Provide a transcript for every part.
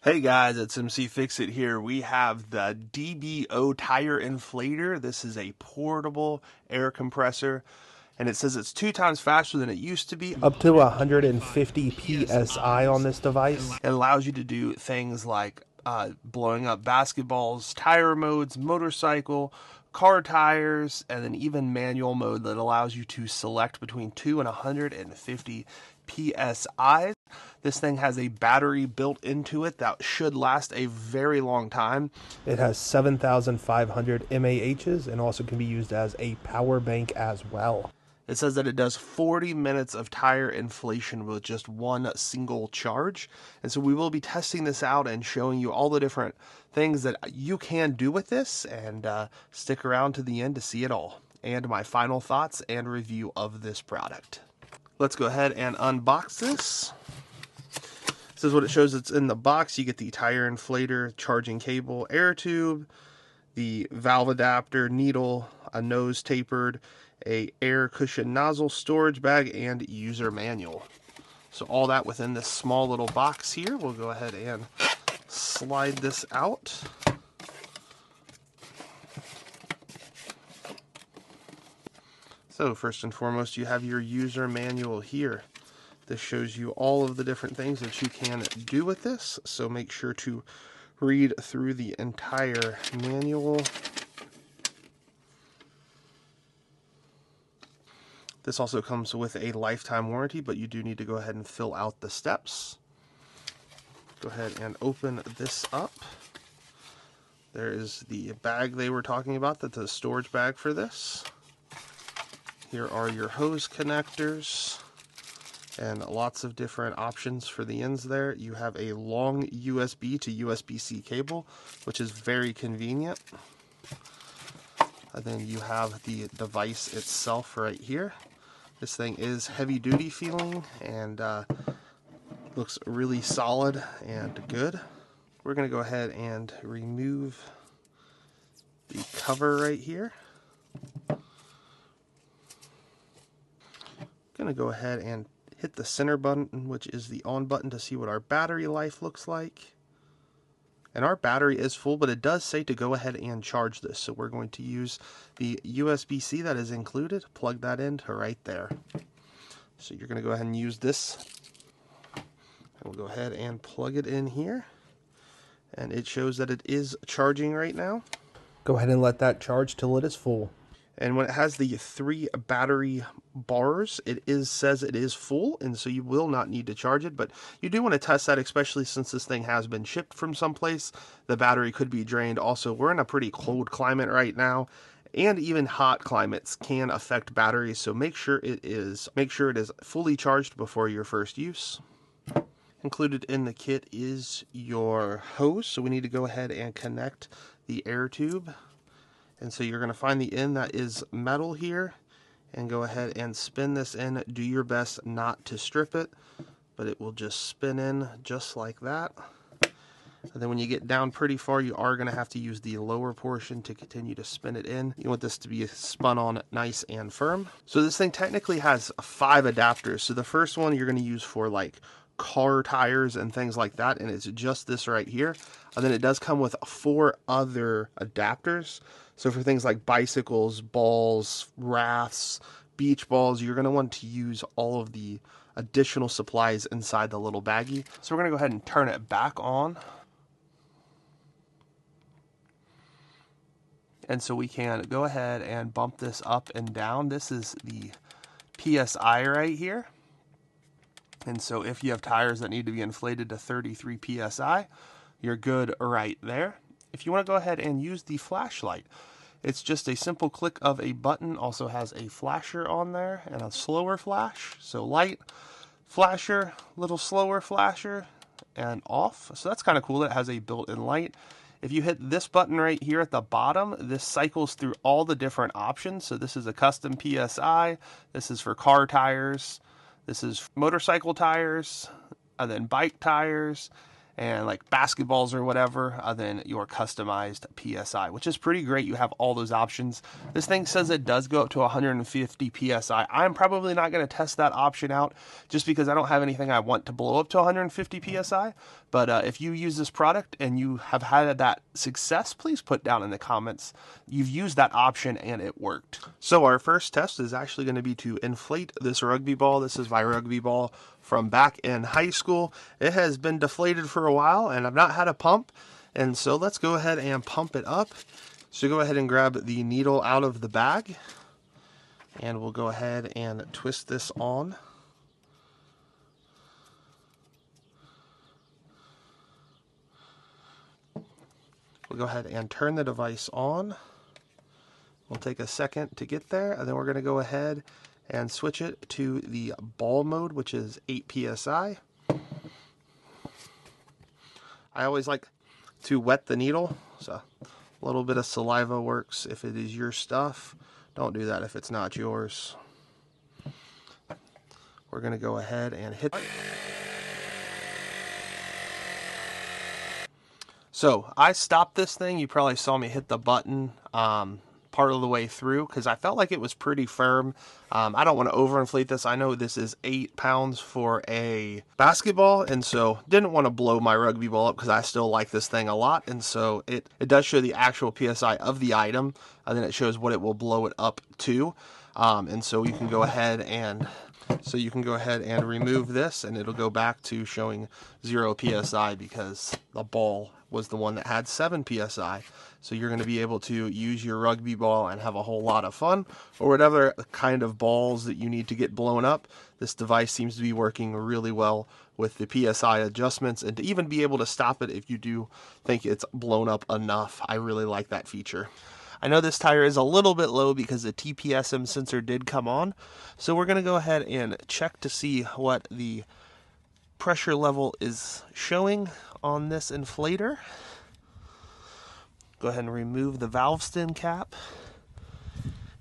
Hey guys, it's mcfixit here. We have the BDO tire inflator. This is a portable air compressor, and it says it's 2 times faster than it used to be. Up to 150 PSI on this device. It allows you to do things like blowing up basketballs, tire modes, motorcycle, car tires, and then even manual mode that allows you to select between 2 and 150 PSI. This thing has a battery built into it that should last a very long time. It has 7,500 mAhs and also can be used as a power bank as well. It says that it does 40 minutes of tire inflation with just one single charge. And so we will be testing this out and showing you all the different things that you can do with this, and stick around to the end to see it all and my final thoughts and review of this product. Let's go ahead and unbox this. This is what it shows. It's in the box. You get the tire inflator, charging cable, air tube, the valve adapter, needle, a nose tapered, a air cushion nozzle, storage bag, and user manual. So all that within this small little box here. We'll go ahead and slide this out. So first and foremost, you have your user manual here. This shows you all of the different things that you can do with this, so make sure to read through the entire manual. This also comes with a lifetime warranty, but you do need to go ahead and fill out the steps. Go ahead and open this up. There is the bag they were talking about, that's a storage bag for this. Here are your hose connectors and lots of different options for the ends there. You have a long USB to USB-C cable, which is very convenient. And then you have the device itself right here. This thing is heavy duty feeling and looks really solid and good. We're going to go ahead and remove the cover right here. Going to go ahead and hit the center button, which is the on button, to see what our battery life looks like. And our battery is full, but it does say to go ahead and charge this. So we're going to use the USB-C that is included, plug that in to right there. So you're going to go ahead and use this. And we'll go ahead and plug it in here. And it shows that it is charging right now. Go ahead and let that charge till it is full. And when it has the 3 battery bars, it says it is full, and so you will not need to charge it. But you do want to test that, especially since this thing has been shipped from someplace. The battery could be drained. Also, we're in a pretty cold climate right now, and even hot climates can affect batteries. So make sure it is fully charged before your first use. Included in the kit is your hose, so we need to go ahead and connect the air tube. And so you're going to find the end that is metal here, and go ahead and spin this in. Do your best not to strip it, but it will just spin in just like that. And then when you get down pretty far, you are going to have to use the lower portion to continue to spin it in. You want this to be spun on nice and firm. So this thing technically has 5 adapters. So the first one you're going to use for like car tires and things like that, and it's just this right here. And then it does come with 4 other adapters. So for things like bicycles, balls, rafts, beach balls, you're going to want to use all of the additional supplies inside the little baggie. So we're going to go ahead and turn it back on. And so we can go ahead and bump this up and down. This is the PSI right here. And so if you have tires that need to be inflated to 33 PSI, you're good right there. If you want to go ahead and use the flashlight, it's just a simple click of a button. Also has a flasher on there and a slower flash. So light, flasher, little slower flasher, and off. So that's kind of cool that it has a built-in light. If you hit this button right here at the bottom, this cycles through all the different options. So this is a custom PSI. This is for car tires. This is motorcycle tires, and then bike tires. and like basketballs or whatever, then your customized PSI, which is pretty great. You have all those options. This thing says it does go up to 150 PSI. I'm probably not going to test that option out just because I don't have anything I want to blow up to 150 PSI. But if you use this product and you have had that success, please put down in the comments you've used that option and it worked. So our first test is actually going to be to inflate this rugby ball. This is my rugby ball from back in high school. It has been deflated for a while and I've not had a pump. And so let's go ahead and pump it up. So go ahead and grab the needle out of the bag and we'll go ahead and twist this on. We'll go ahead and turn the device on. We'll take a second to get there, and then we're going to go ahead and switch it to the ball mode, which is 8 PSI. I always like to wet the needle, so a little bit of saliva works if it is your stuff. Don't do that if it's not yours. We're going to go ahead and hit. So I stopped this thing. You probably saw me hit the button part of the way through because I felt like it was pretty firm. I don't want to overinflate this. I know this is 8 pounds for a basketball, and so didn't want to blow my rugby ball up because I still like this thing a lot. And so it does show the actual PSI of the item, and then it shows what it will blow it up to. And so you can go ahead and remove this, and it'll go back to showing 0 PSI because the ball was the one that had 7 PSI. So you're going to be able to use your rugby ball and have a whole lot of fun, or whatever kind of balls that you need to get blown up. This device seems to be working really well with the PSI adjustments, and to even be able to stop it if you do think it's blown up enough. I really like that feature. I know this tire is a little bit low because the TPSM sensor did come on, so we're going to go ahead and check to see what the pressure level is showing on this inflator. Go ahead and remove the valve stem cap,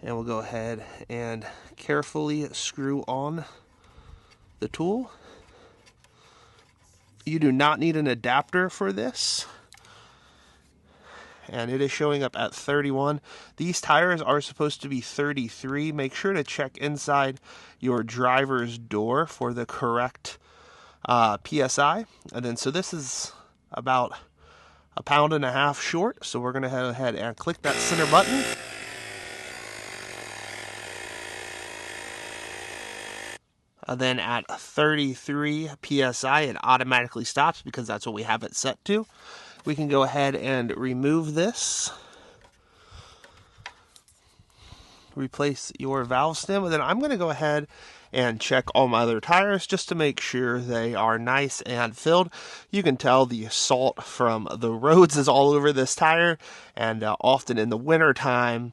and we'll go ahead and carefully screw on the tool. You do not need an adapter for this, and it is showing up at 31. These tires are supposed to be 33. Make sure to check inside your driver's door for the correct PSI. And then so this is about 1.5 pounds short, so we're going to go ahead and click that center button. And then at 33 PSI, it automatically stops because that's what we have it set to. We can go ahead and remove this. Replace your valve stem, and then I'm going to go ahead and check all my other tires just to make sure they are nice and filled. You can tell the salt from the roads is all over this tire, and often in the winter time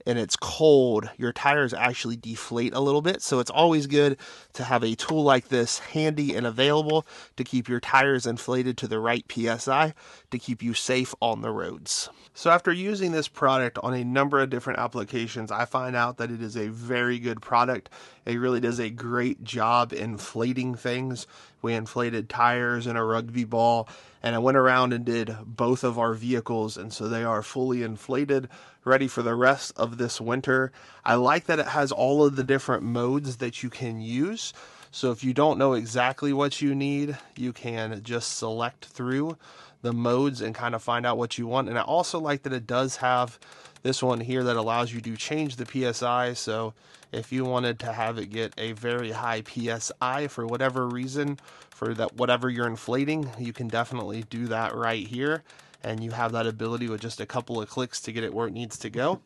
and it's cold, your tires actually deflate a little bit. So it's always good to have a tool like this handy and available to keep your tires inflated to the right PSI to keep you safe on the roads. So after using this product on a number of different applications, I find out that it is a very good product. It really does a great job inflating things. We inflated tires and a rugby ball, and I went around and did both of our vehicles, and so they are fully inflated, ready for the rest of this winter. I like that it has all of the different modes that you can use. So if you don't know exactly what you need, you can just select through the modes and kind of find out what you want. And I also like that it does have this one here that allows you to change the PSI. So if you wanted to have it get a very high PSI for whatever reason, for that whatever you're inflating, you can definitely do that right here. And you have that ability with just a couple of clicks to get it where it needs to go.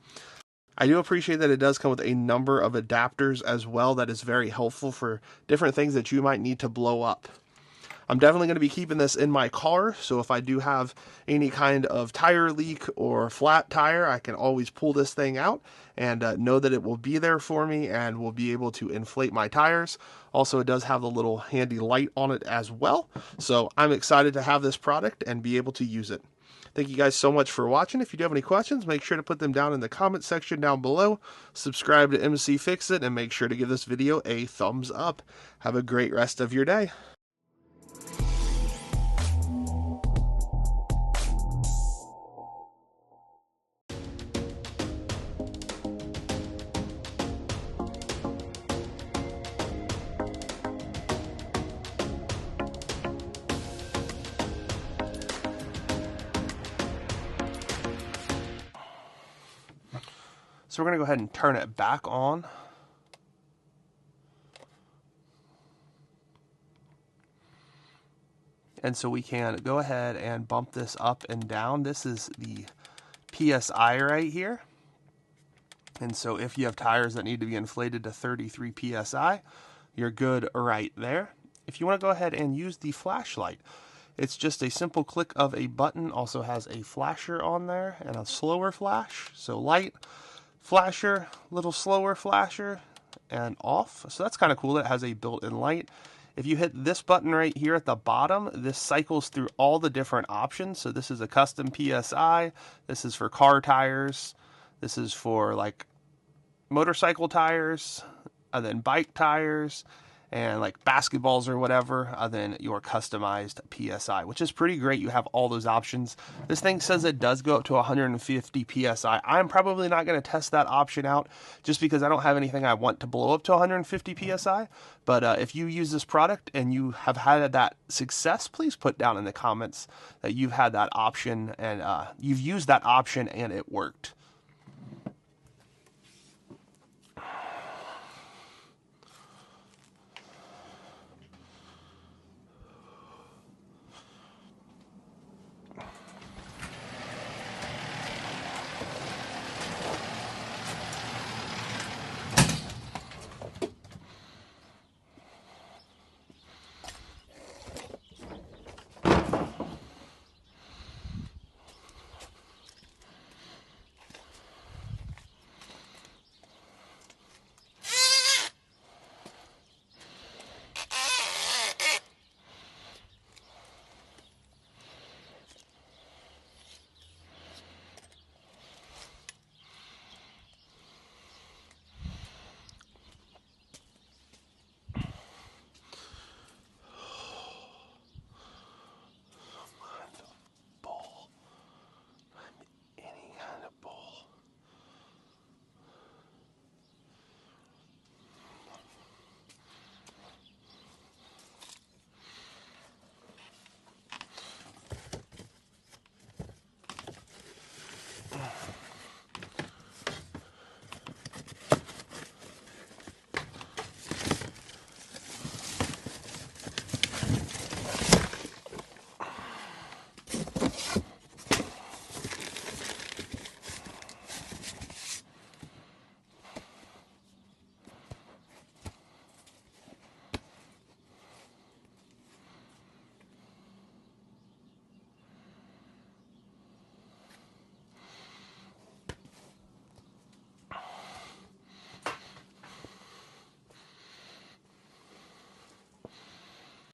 I do appreciate that it does come with a number of adapters as well. That is very helpful for different things that you might need to blow up. I'm definitely going to be keeping this in my car, so if I do have any kind of tire leak or flat tire, I can always pull this thing out and know that it will be there for me and will be able to inflate my tires. Also, it does have the little handy light on it as well, so I'm excited to have this product and be able to use it. Thank you guys so much for watching. If you do have any questions, make sure to put them down in the comment section down below. Subscribe to mcfixit and make sure to give this video a thumbs up. Have a great rest of your day. So we're going to go ahead and turn it back on. And so we can go ahead and bump this up and down. This is the PSI right here. And so if you have tires that need to be inflated to 33 PSI, you're good right there. If you want to go ahead and use the flashlight, it's just a simple click of a button. Also has a flasher on there and a slower flash. So light, flasher, little slower flasher, and off. So that's kind of cool. It has a built-in light. If you hit this button right here at the bottom, this cycles through all the different options. So this is a custom PSI. This is for car tires. This is for like motorcycle tires, and then bike tires, and like basketballs or whatever, and then your customized PSI, which is pretty great. You have all those options. This thing says it does go up to 150 PSI. I'm probably not going to test that option out just because I don't have anything I want to blow up to 150 PSI. But if you use this product and you have had that success, please put down in the comments that you've had that option and you've used that option and it worked.